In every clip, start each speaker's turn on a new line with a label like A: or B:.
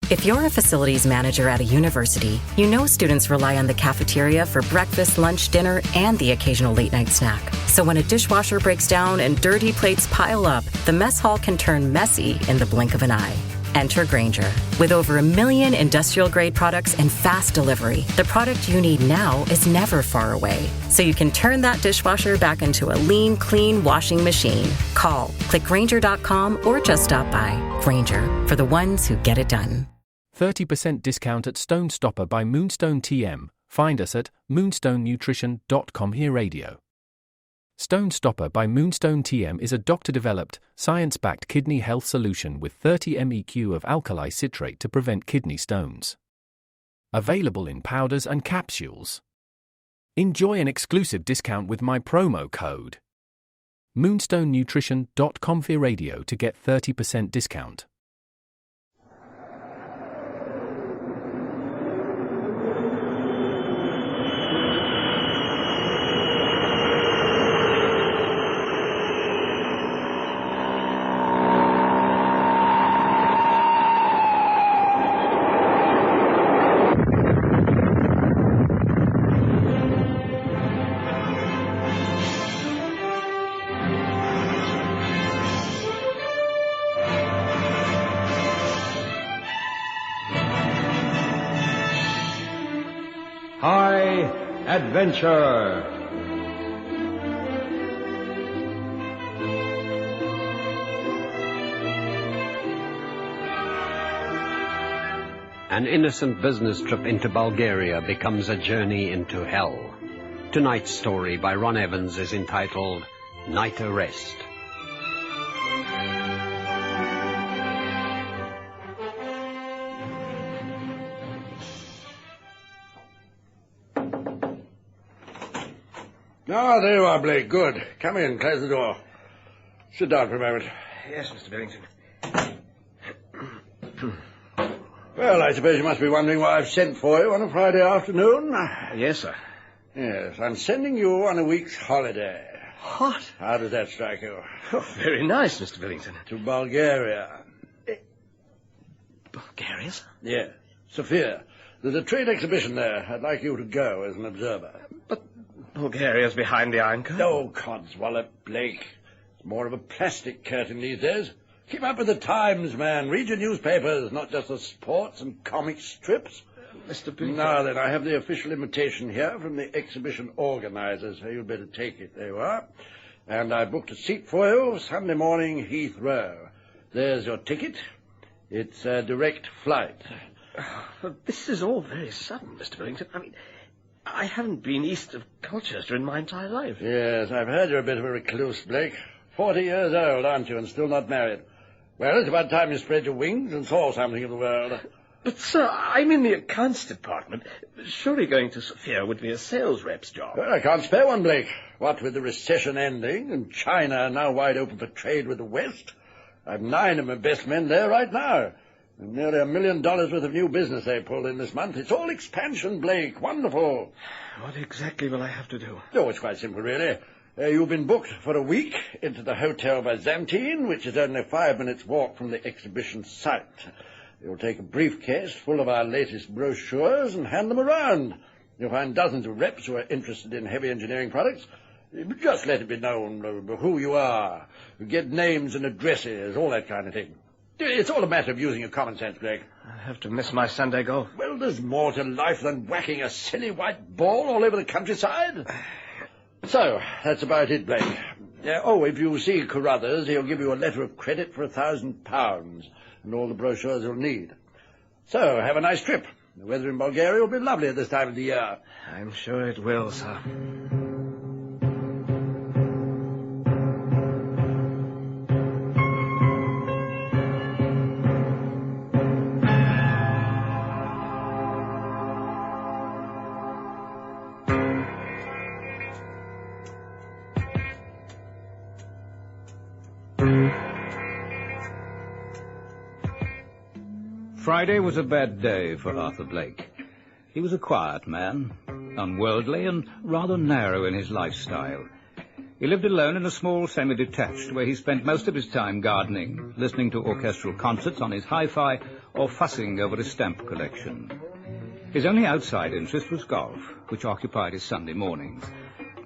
A: If you're a facilities manager at a university, you know students rely on the cafeteria for breakfast, lunch, dinner, and the occasional late-night snack. So when a dishwasher breaks down and dirty plates pile up, the mess hall can turn messy in the blink of an eye. Enter Grainger. With over 1 million industrial-grade products and fast delivery, the product you need now is never far away. So you can turn that dishwasher back into a lean, clean washing machine. Call, click Grainger.com, or just stop by. Grainger, for the ones who get it done.
B: 30% discount at Stone Stopper by Moonstone TM. Find us at moonstonenutrition.com. Here radio. Stone Stopper by Moonstone TM is a doctor-developed, science-backed kidney health solution with 30 MEq of alkali citrate to prevent kidney stones. Available in powders and capsules. Enjoy an exclusive discount with my promo code moonstonenutrition.com. Here radio to get 30% discount.
C: High Adventure. An innocent business trip into Bulgaria becomes a journey into hell. Tonight's story by Ron Evans is entitled Night Arrest.
D: Ah, there you are, Blake. Good. Come in. Close the door. Sit down for a moment.
E: Yes, Mr. Billington.
D: Well, I suppose you must be wondering why I've sent for you on a Friday afternoon.
E: Yes, sir.
D: Yes, I'm sending you on a week's holiday.
E: What?
D: How does that strike you?
E: Oh, very nice, Mr. Billington.
D: To Bulgaria.
E: Bulgaria, sir?
D: Yes. Sofia. There's a trade exhibition there. I'd like you to go as an observer.
E: But Bulgaria's behind the Iron Curtain.
D: Oh, codswallop, Blake. It's more of a plastic curtain these days. Keep up with the times, man. Read your newspapers, not just the sports and comic strips.
E: Mr. Billington.
D: Now then, I have the official invitation here from the exhibition organizers, so you'd better take it. There you are. And I booked a seat for you, Sunday morning, Heathrow. There's your ticket. It's a direct flight.
E: But this is all very sudden, Mr. Billington. I mean, I haven't been east of Colchester in my entire life.
D: Yes, I've heard you're a bit of a recluse, Blake. 40 years old, aren't you, and still not married? Well, it's about time you spread your wings and saw something of the world.
E: But, sir, I'm in the accounts department. Surely going to Sofia would be a sales rep's job.
D: Well, I can't spare one, Blake. What with the recession ending and China now wide open for trade with the West, I've 9 of my best men there right now. And nearly $1 million worth of new business they pulled in this month. It's all expansion, Blake. Wonderful.
E: What exactly will I have to do?
D: Oh, it's quite simple, really. You've been booked for a week into the Hotel Byzantine, which is only 5 minutes' walk from the exhibition site. You'll take a briefcase full of our latest brochures and hand them around. You'll find dozens of reps who are interested in heavy engineering products. Just let it be known who you are. Get names and addresses, all that kind of thing. It's all a matter of using your common sense, Blake.
E: I'll have to miss my Sunday golf.
D: Well, there's more to life than whacking a silly white ball all over the countryside. So, that's about it, Blake. If you see Carruthers, he'll give you a letter of credit for £1,000 and all the brochures you'll need. So, have a nice trip. The weather in Bulgaria will be lovely at this time of the year.
E: I'm sure it will, sir.
F: Friday was a bad day for Arthur Blake. He was a quiet man, unworldly and rather narrow in his lifestyle. He lived alone in a small semi-detached where he spent most of his time gardening, listening to orchestral concerts on his hi-fi, or fussing over his stamp collection. His only outside interest was golf, which occupied his Sunday mornings.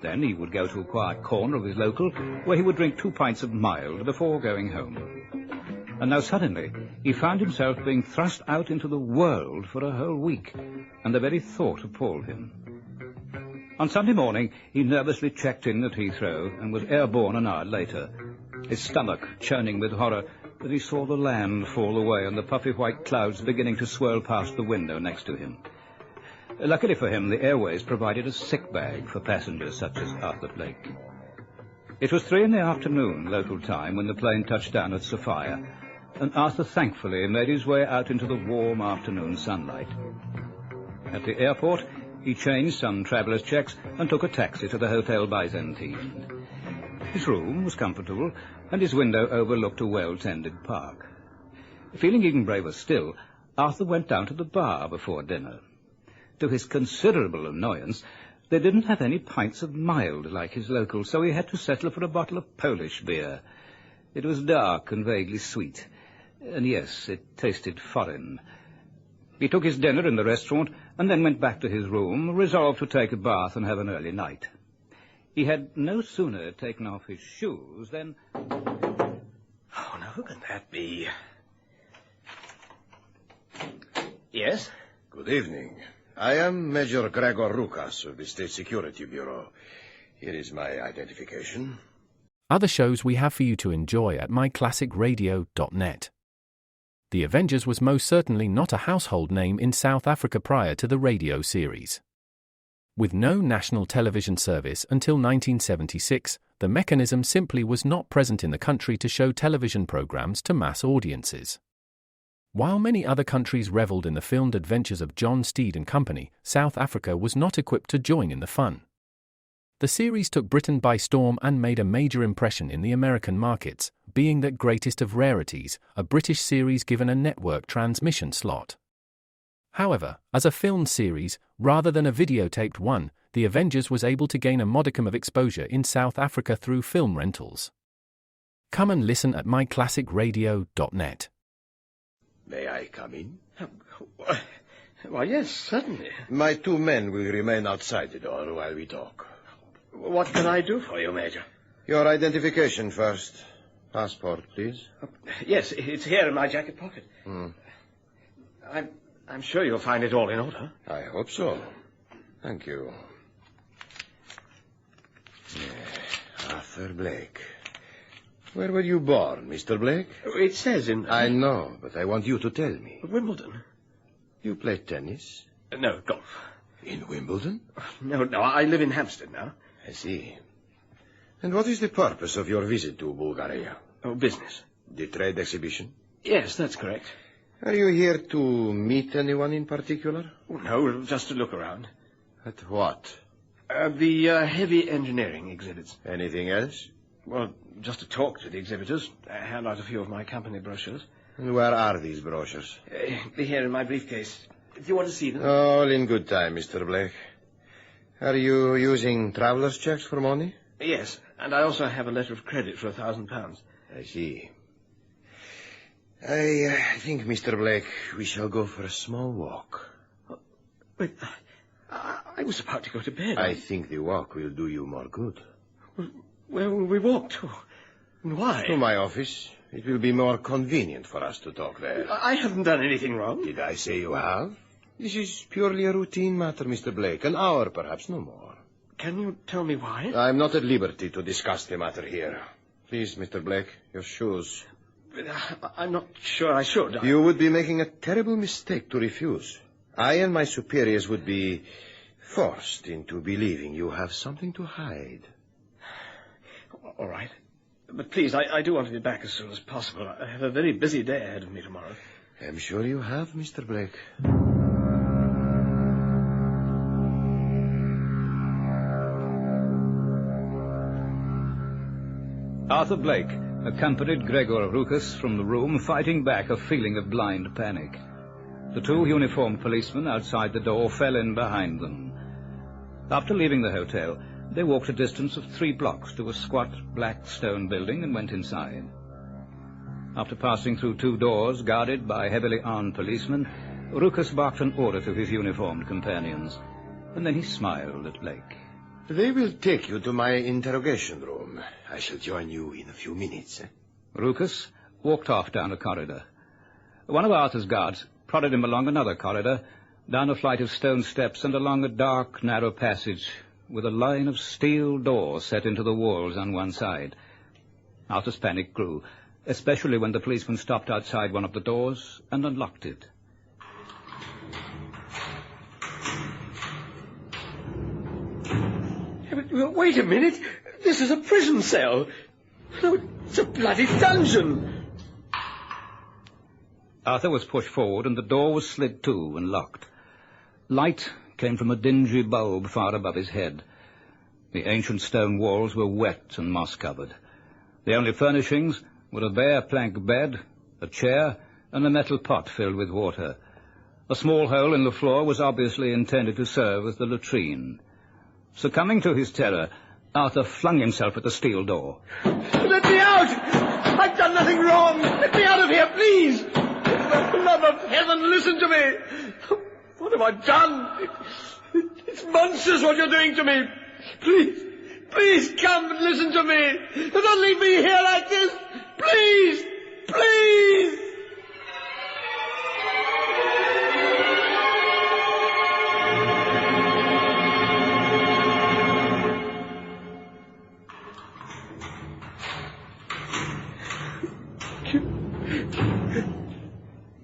F: Then he would go to a quiet corner of his local, where he would drink 2 pints of mild before going home. And now suddenly he found himself being thrust out into the world for a whole week, and the very thought appalled him. On Sunday morning he nervously checked in at Heathrow and was airborne an hour later, his stomach churning with horror as he saw the land fall away and the puffy white clouds beginning to swirl past the window next to him. Luckily for him, the airways provided a sick bag for passengers such as Arthur Blake. It was 3 p.m, local time, when the plane touched down at Sophia, and Arthur thankfully made his way out into the warm afternoon sunlight. At the airport, he changed some traveller's checks and took a taxi to the Hotel Byzantine. His room was comfortable, and his window overlooked a well-tended park. Feeling even braver still, Arthur went down to the bar before dinner. To his considerable annoyance, they didn't have any pints of mild like his local, so he had to settle for a bottle of Polish beer. It was dark and vaguely sweet, and yes, it tasted foreign. He took his dinner in the restaurant and then went back to his room, resolved to take a bath and have an early night. He had no sooner taken off his shoes than...
E: Oh, now who can that be? Yes?
G: Good evening. I am Major Gregor Rukas of the State Security Bureau. Here is my identification.
B: Other shows we have for you to enjoy at myclassicradio.net. The Avengers was most certainly not a household name in South Africa prior to the radio series. With no national television service until 1976, the mechanism simply was not present in the country to show television programs to mass audiences. While many other countries revelled in the filmed adventures of John Steed and company, South Africa was not equipped to join in the fun. The series took Britain by storm and made a major impression in the American markets, being that greatest of rarities, a British series given a network transmission slot. However, as a filmed series, rather than a videotaped one, The Avengers was able to gain a modicum of exposure in South Africa through film rentals. Come and listen at myclassicradio.net.
G: May I come in?
E: Why, yes, certainly.
G: My 2 men will remain outside the door while we talk.
E: What can I do for you, Major?
G: Your identification first. Passport, please.
E: Yes, it's here in my jacket pocket. I'm sure you'll find it all in order.
G: I hope so. Thank you. Arthur Blake. Where were you born, Mr. Blake?
E: It says in...
G: I know, but I want you to tell me.
E: Wimbledon.
G: You play tennis?
E: No, golf.
G: In Wimbledon?
E: No, I live in Hampstead now.
G: I see. And what is the purpose of your visit to Bulgaria?
E: Oh, business.
G: The trade exhibition?
E: Yes, that's correct.
G: Are you here to meet anyone in particular?
E: Oh, no, just to look around.
G: At what?
E: The heavy engineering exhibits.
G: Anything else?
E: Well, just to talk to the exhibitors, hand out a few of my company brochures.
G: And where are these brochures?
E: They're here in my briefcase. Do you want to see them?
G: All in good time, Mr. Blake. Are you using traveller's checks for money?
E: Yes, and I also have a letter of credit for £1,000.
G: I see. I think, Mr. Blake, we shall go for a small walk.
E: But I was about to go to bed.
G: I think the walk will do you more good.
E: Where will we walk to? And why?
G: To my office. It will be more convenient for us to talk there.
E: I haven't done anything wrong.
G: Did I say you have? This is purely a routine matter, Mr. Blake. An hour, perhaps, no more.
E: Can you tell me why?
G: I'm not at liberty to discuss the matter here. Please, Mr. Blake, your shoes.
E: But I'm not sure I should.
G: You would be making a terrible mistake to refuse. I and my superiors would be forced into believing you have something to hide.
E: All right. But please, I do want to be back as soon as possible. I have a very busy day ahead of me tomorrow.
G: I'm sure you have, Mr. Blake.
F: Arthur Blake accompanied Gregor Rukas from the room, fighting back a feeling of blind panic. The 2 uniformed policemen outside the door fell in behind them. After leaving the hotel, they walked a distance of 3 blocks to a squat black stone building and went inside. After passing through 2 doors, guarded by heavily armed policemen, Rucus barked an order to his uniformed companions, and then he smiled at Blake.
G: They will take you to my interrogation room. I shall join you in a few minutes.
F: Rucus walked off down a corridor. One of Arthur's guards prodded him along another corridor, down a flight of stone steps and along a dark, narrow passage with a line of steel doors set into the walls on one side. Arthur's panic grew, especially when the policeman stopped outside one of the doors and unlocked it.
E: Wait a minute. This is a prison cell. No, it's a bloody dungeon.
F: Arthur was pushed forward, and the door was slid to and locked. Light came from a dingy bulb far above his head. The ancient stone walls were wet and moss-covered. The only furnishings were a bare plank bed, a chair, and a metal pot filled with water. A small hole in the floor was obviously intended to serve as the latrine. Succumbing to his terror, Arthur flung himself at the steel door.
E: Let me out! I've done nothing wrong! Let me out of here, please! For the love of heaven, listen to me! What have I done? It's monstrous what you're doing to me! Please come and listen to me! Don't leave me here like this! Please! Please!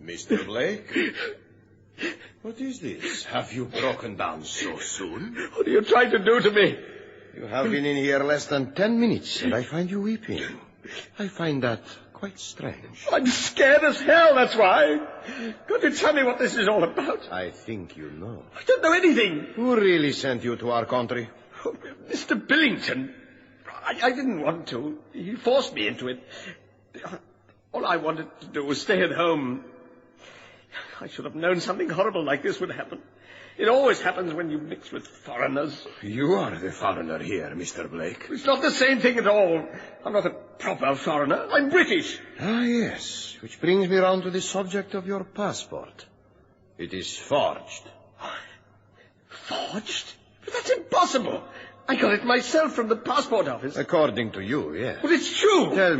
G: Mr. Blake? What is this? Have you broken down so soon?
E: What are you trying to do to me?
G: You have been in here less than 10 minutes, and I find you weeping. I find that quite strange.
E: I'm scared as hell, that's why. Can't you tell me what this is all about?
G: I think you know.
E: I don't know anything.
G: Who really sent you to our country?
E: Oh, Mr. Billington. I didn't want to. He forced me into it. All I wanted to do was stay at home. I should have known something horrible like this would happen. It always happens when you mix with foreigners.
G: You are the foreigner here, Mr. Blake.
E: It's not the same thing at all. I'm not a proper foreigner. I'm British.
G: Ah, yes. Which brings me round to the subject of your passport. It is forged.
E: Forged? But that's impossible. I got it myself from the passport office.
G: According to you, yes.
E: But it's true.
G: Tell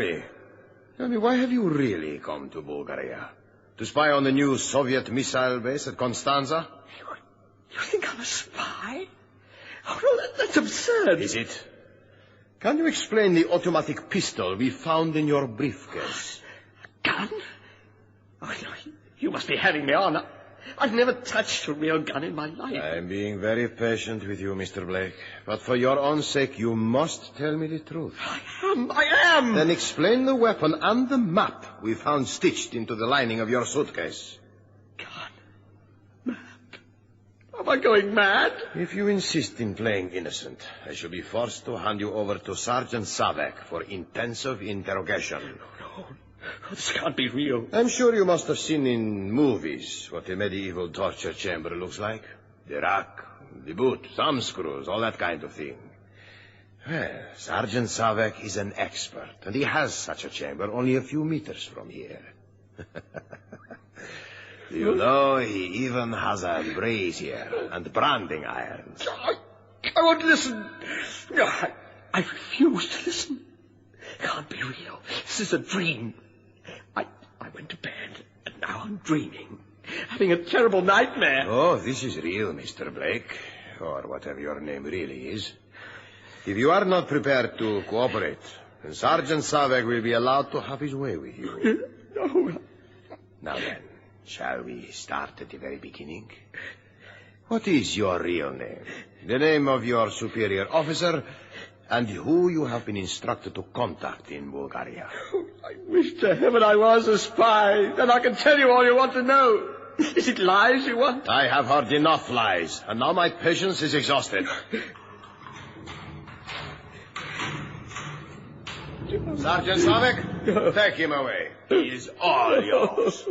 G: me, why have you really come to Bulgaria? To spy on the new Soviet missile base at Constanza?
E: You think I'm a spy? Oh, no, that's absurd.
G: Is it? Can you explain the automatic pistol we found in your briefcase?
E: Gun? Oh, no, you must be having me on. I've never touched a real gun in my life.
G: I'm being very patient with you, Mr. Blake. But for your own sake, you must tell me the truth.
E: I am!
G: Then explain the weapon and the map we found stitched into the lining of your suitcase.
E: Gun? Map? Am I going mad?
G: If you insist in playing innocent, I shall be forced to hand you over to Sergeant Savek for intensive interrogation.
E: No. This can't be real.
G: I'm sure you must have seen in movies what a medieval torture chamber looks like. The rack, the boot, thumb screws, all that kind of thing. Well, Sergeant Savek is an expert, and he has such a chamber only a few meters from here. You know, he even has a brazier and branding irons.
E: I won't listen. I refuse to listen. It can't be real. This is a dream. I went to bed, and now I'm dreaming. Having a terrible nightmare.
G: Oh, this is real, Mr. Blake, or whatever your name really is. If you are not prepared to cooperate, then Sergeant Savek will be allowed to have his way with you.
E: No.
G: Now then, shall we start at the very beginning? What is your real name? The name of your superior officer, and who you have been instructed to contact in Bulgaria.
E: I wish to heaven I was a spy. Then I can tell you all you want to know. Is it lies you want?
G: I have heard enough lies, and now my patience is exhausted. Sergeant Savek, take him away. He is all yours.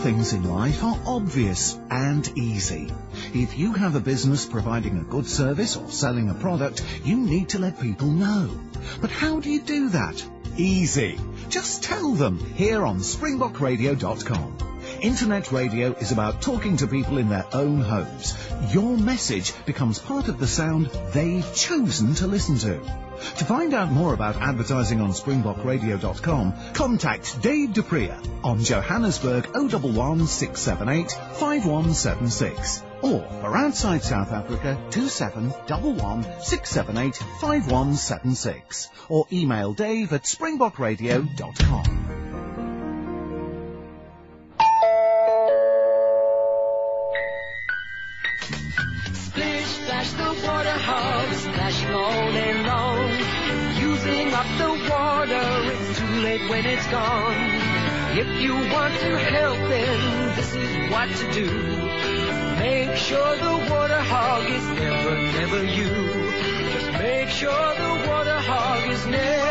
H: things in life are obvious and easy. If you have a business providing a good service or selling a product, you need to let people know. But how do you do that? Easy. Just tell them here on SpringbokRadio.com. Internet radio is about talking to people in their own homes. Your message becomes part of the sound they've chosen to listen to. To find out more about advertising on SpringbokRadio.com, contact Dave Dupree on Johannesburg 011 678 5176. Or for outside South Africa, 2711 678 5176. Or email Dave at SpringbokRadio.com.
I: Splash the water hog, splashing all day long. Using up the water, it's too late when it's gone. If you want to help, then this is what to do. Make sure the water hog is never you. Just make sure the water hog is never you.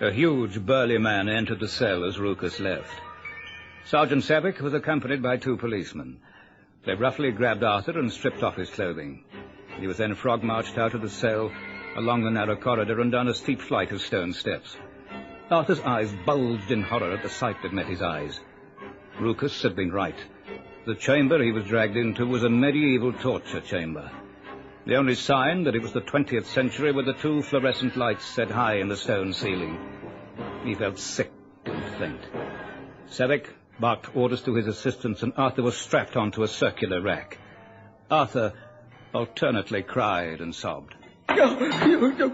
F: A huge, burly man entered the cell as Rukus left. Sergeant Savick was accompanied by 2 policemen. They roughly grabbed Arthur and stripped off his clothing. He was then frog-marched out of the cell, along the narrow corridor and down a steep flight of stone steps. Arthur's eyes bulged in horror at the sight that met his eyes. Rukus had been right. The chamber he was dragged into was a medieval torture chamber. The only sign that it was the 20th century were the 2 fluorescent lights set high in the stone ceiling. He felt sick and faint. Savick barked orders to his assistants, and Arthur was strapped onto a circular rack. Arthur alternately cried and sobbed.
E: No,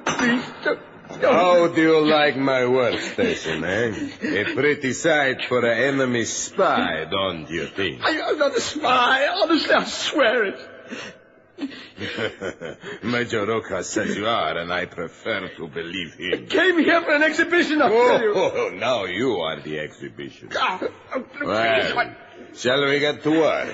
E: please, no.
G: How do you like my workstation, eh? A pretty sight for an enemy spy, don't you think?
E: I'm not a spy. Honestly, I swear it.
G: Major Rukus says you are, and I prefer to believe him.
E: I came here for an exhibition, I'll tell you.
G: Oh, now you are the exhibition.
E: Please,
G: Well, shall we get to work?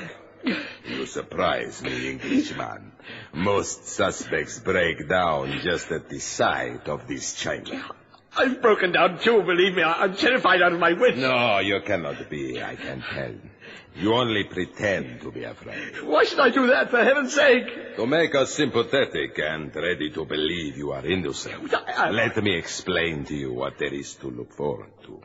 G: You surprise me, Englishman. Most suspects break down just at the sight of this chamber.
E: I've broken down too, believe me. I'm terrified out of my wits.
G: No, you cannot be, I can tell. You only pretend to be afraid.
E: Why should I do that, for heaven's sake?
G: To make us sympathetic and ready to believe you are innocent. Let me explain to you what there is to look forward to.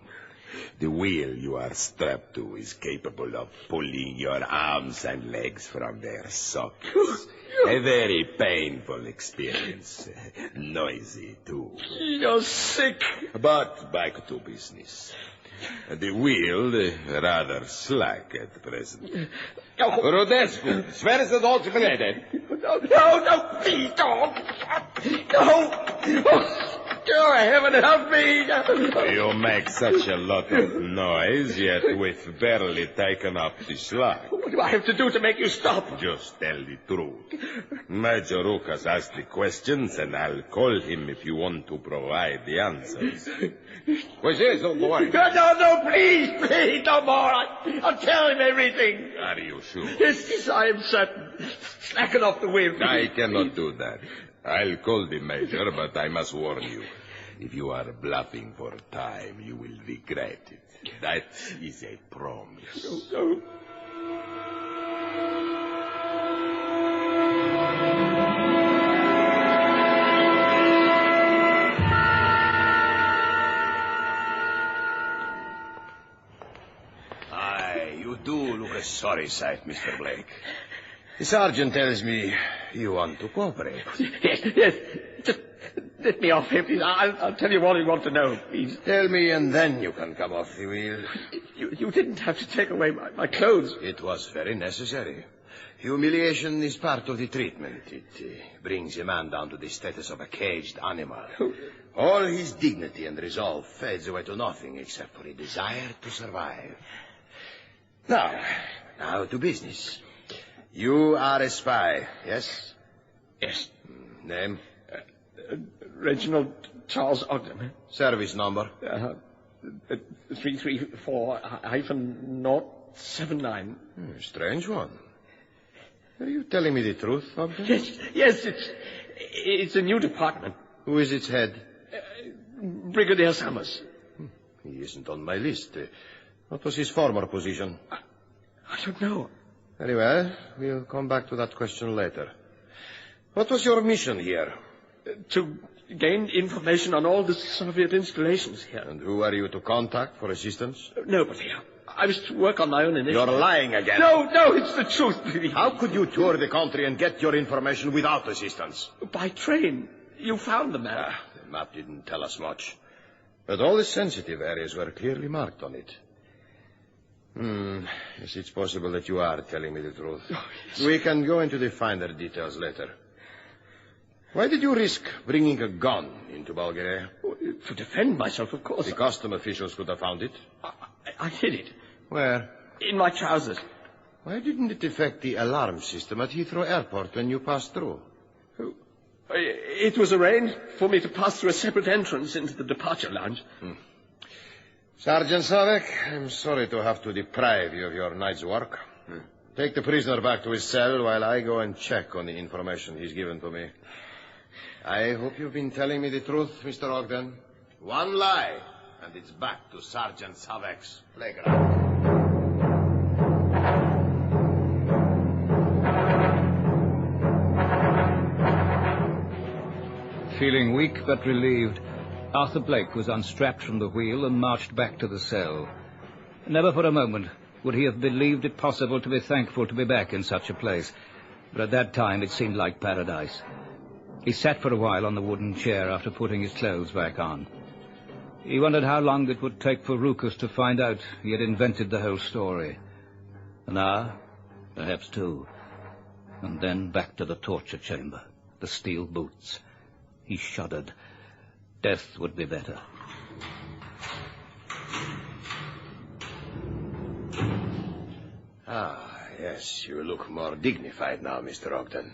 G: The wheel you are strapped to is capable of pulling your arms and legs from their sockets. A very painful experience. Noisy, too.
E: You're sick.
G: But back to business. The wheel rather slack at present. Rodescu, sverse dort beneden.
E: No, please don't. No. Oh, heaven help me.
G: You make such a lot of noise, yet we've barely taken up the slack.
E: What do I have to do to make you stop?
G: Just tell the truth. Major Rukus asked the questions, and I'll call him if you want to provide the answers. What's this, old boy?
E: No, please, no more. I'll tell him everything.
G: Are you sure?
E: Yes, I am certain. Slacken off the wheel.
G: I cannot do that. I'll call the major, but I must warn you. If you are bluffing for time, you will regret it. That is a promise.
E: No.
G: You do look a sorry sight, Mr. Blake. The sergeant tells me you want to cooperate.
E: Yes. Just let me off here, please. I'll tell you all you want to know, please.
G: Tell me, and then you can come off the wheel.
E: You didn't have to take away my clothes.
G: It was very necessary. Humiliation is part of the treatment. It brings a man down to the status of a caged animal. All his dignity and resolve fades away to nothing except for a desire to survive. Now to business. You are a spy, yes?
E: Yes.
G: Name?
E: Reginald Charles Ogden.
G: Service number?
E: 334-079.
G: Strange one. Are you telling me the truth, Ogden?
E: Yes, it's a new department.
G: Who is its head?
E: Brigadier Summers.
G: He isn't on my list. What was his former position?
E: I don't know.
G: Very well. We'll come back to that question later. What was your mission here?
E: To gain information on all the Soviet installations here.
G: And who are you to contact for assistance?
E: Nobody. I was to work on my own initiative.
G: You're lying again.
E: No, it's the truth.
G: How could you tour the country and get your information without assistance?
E: By train. You found the map.
G: The map didn't tell us much. But all the sensitive areas were clearly marked on it. Yes, it's possible that you are telling me the truth.
E: Oh, yes.
G: We can go into the finer details later. Why did you risk bringing a gun into Bulgaria?
E: To defend myself, of course.
G: The custom officials could have found it.
E: I hid it.
G: Where?
E: In my trousers.
G: Why didn't it affect the alarm system at Heathrow Airport when you passed through?
E: It was arranged for me to pass through a separate entrance into the departure lounge.
G: Sergeant Savek, I'm sorry to have to deprive you of your night's work. Take the prisoner back to his cell while I go and check on the information he's given to me. I hope you've been telling me the truth, Mr. Ogden. One lie, and it's back to Sergeant Savek's playground.
F: Feeling weak but relieved, Arthur Blake was unstrapped from the wheel and marched back to the cell. Never for a moment would he have believed it possible to be thankful to be back in such a place, but at that time it seemed like paradise. He sat for a while on the wooden chair after putting his clothes back on. He wondered how long it would take for Rukus to find out he had invented the whole story. An hour, perhaps 2. And then back to the torture chamber, the steel boots. He shuddered. Death would be better.
G: Yes, you look more dignified now, Mr. Ogden.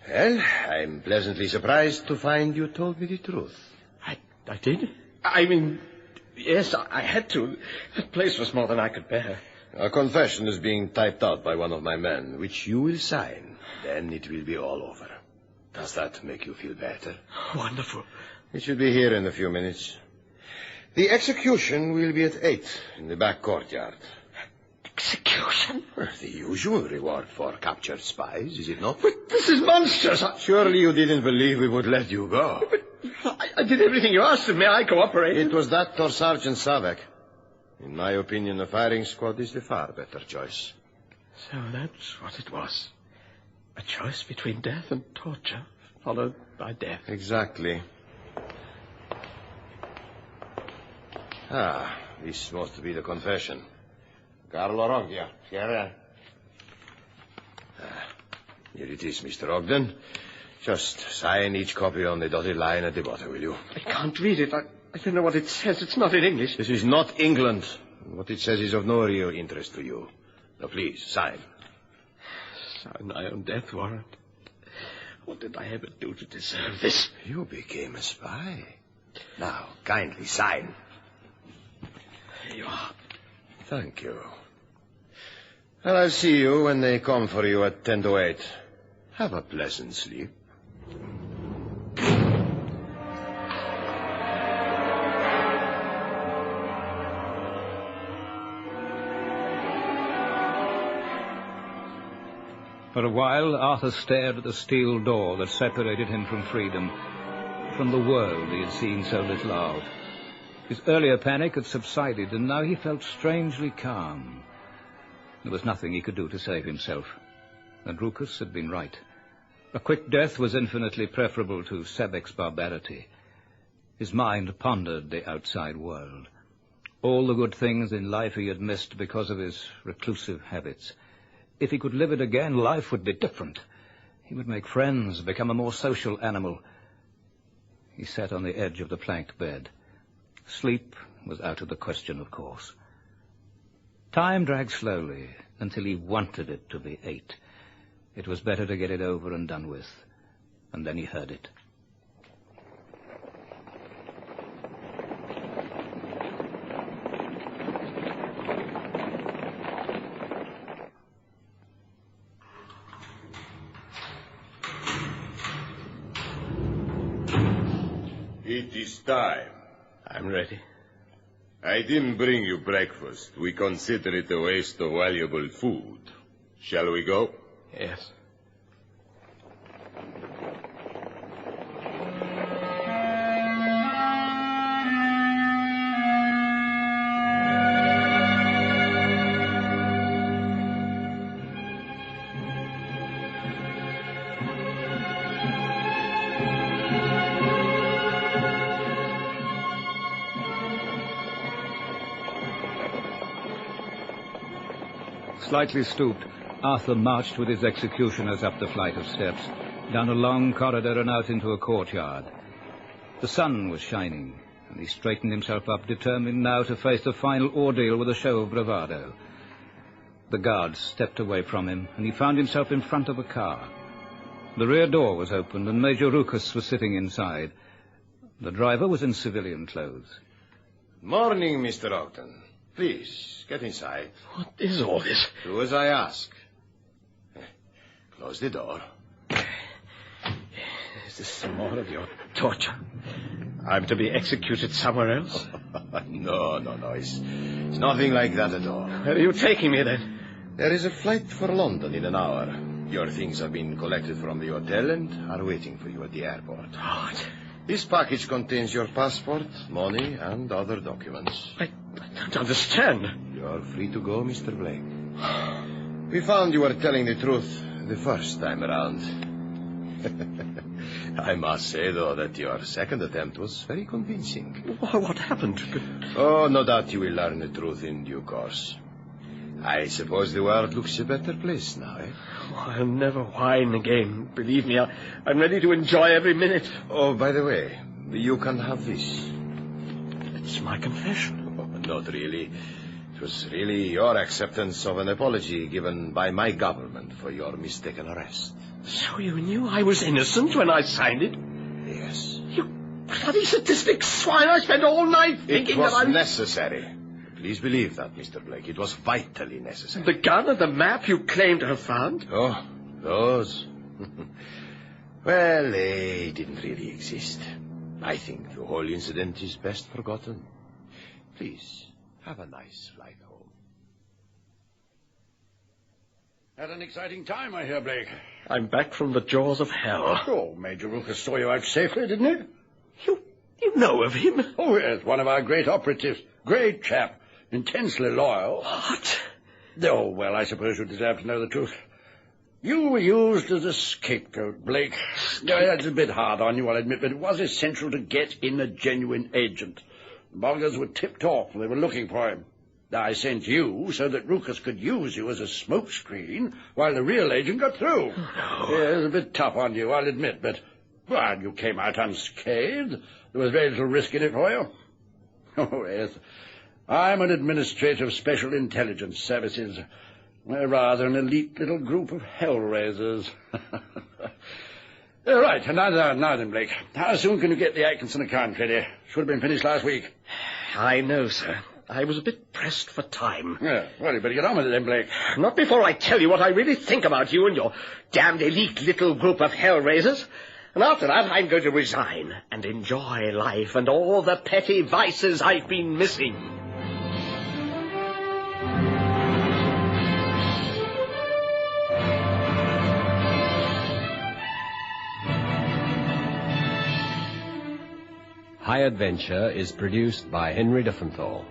G: Well, I'm pleasantly surprised to find you told me the truth.
E: I did? I mean, yes, I had to. The place was more than I could bear.
G: A confession is being typed out by one of my men, which you will sign. Then it will be all over. Does that make you feel better?
E: Wonderful.
G: It should be here in a few minutes. The execution will be at 8 in the back courtyard.
E: Execution?
G: Well, the usual reward for captured spies, is it not?
E: But this is monstrous.
G: Surely you didn't believe we would let you go.
E: But I did everything you asked of me. I cooperated.
G: It was that or Sergeant Savek. In my opinion, the firing squad is the far better choice.
E: So that's what it was. A choice between death and torture, followed by death.
G: Exactly. This must be the confession. Carlo Roggia, here it is, Mr. Ogden. Just sign each copy on the dotted line at the bottom, will you?
E: I can't read it. I don't know what it says. It's not in English.
G: This is not England. What it says is of no real interest to you. Now, please, sign.
E: Sign my own death warrant. What did I ever do to deserve this?
G: You became a spy. Now, kindly sign.
E: Here you are.
G: Thank you. Well, I'll see you when they come for you at 10 to 8. Have a pleasant sleep.
F: For a while, Arthur stared at the steel door that separated him from freedom, from the world he had seen so little of. His earlier panic had subsided, and now he felt strangely calm. There was nothing he could do to save himself, and Rukus had been right. A quick death was infinitely preferable to Savek's barbarity. His mind pondered the outside world. All the good things in life he had missed because of his reclusive habits. If he could live it again, life would be different. He would make friends, become a more social animal. He sat on the edge of the planked bed. Sleep was out of the question, of course. Time dragged slowly until he wanted it to be 8. It was better to get it over and done with. And then he heard it.
G: It is time.
J: I'm ready.
G: I didn't bring you breakfast. We consider it a waste of valuable food. Shall we go?
J: Yes.
F: Slightly stooped, Arthur marched with his executioners up the flight of steps, down a long corridor and out into a courtyard. The sun was shining, and he straightened himself up, determined now to face the final ordeal with a show of bravado. The guards stepped away from him, and he found himself in front of a car. The rear door was opened, and Major Ruckus was sitting inside. The driver was in civilian clothes.
G: Morning, Mr. Ogden. Please, get inside.
J: What is all this?
G: Do as I ask. Close the door.
J: Is this some more of your torture? I'm to be executed somewhere else?
G: No. It's nothing like that at all.
J: Where are you taking me, then?
G: There is a flight for London in an hour. Your things have been collected from the hotel and are waiting for you at the airport.
J: What?
G: This package contains your passport, money, and other documents.
J: I don't understand.
G: You're free to go, Mr. Blake. We found you were telling the truth the first time around. I must say, though, that your second attempt was very convincing.
J: What happened?
G: Oh, no doubt you will learn the truth in due course. I suppose the world looks a better place now, eh?
J: I'll never whine again. Believe me, I'm ready to enjoy every minute.
G: Oh, by the way, you can have this.
J: It's my confession.
G: Oh, not really. It was really your acceptance of an apology given by my government for your mistaken arrest.
J: So you knew I was innocent when I signed it?
G: Yes.
J: You bloody sadistic swine. I spent all night thinking that
G: It was necessary. Please believe that, Mr. Blake. It was vitally necessary.
J: The gun and the map you claim to have found?
G: Oh, those. Well, they didn't really exist. I think the whole incident is best forgotten. Please, have a nice flight home.
D: Had an exciting time, I hear, Blake.
J: I'm back from the jaws of hell.
D: Oh, Major Ruckus saw you out safely, didn't he?
J: You know of him?
D: Oh, yes, one of our great operatives. Great chap. Intensely loyal.
J: What?
D: Oh, well, I suppose you deserve to know the truth. You were used as a scapegoat, Blake. That's a bit hard on you, I'll admit, but it was essential to get in a genuine agent. The Bulgars were tipped off, and they were looking for him. I sent you so that Ruckus could use you as a smokescreen while the real agent got through.
J: No.
D: Yeah, it was a bit tough on you, I'll admit, but, well, you came out unscathed. There was very little risk in it for you. Oh, yes. I'm an administrator of Special Intelligence Services. We're rather an elite little group of hellraisers. Right, now then, Blake. How soon can you get the Atkinson account ready? Should have been finished last week.
J: I know, sir. I was a bit pressed for time.
D: Yeah, well, you better get on with it then, Blake.
J: Not before I tell you what I really think about you and your damned elite little group of hellraisers. And after that, I'm going to resign and enjoy life and all the petty vices I've been missing.
C: High Adventure is produced by Henry Diffenthal.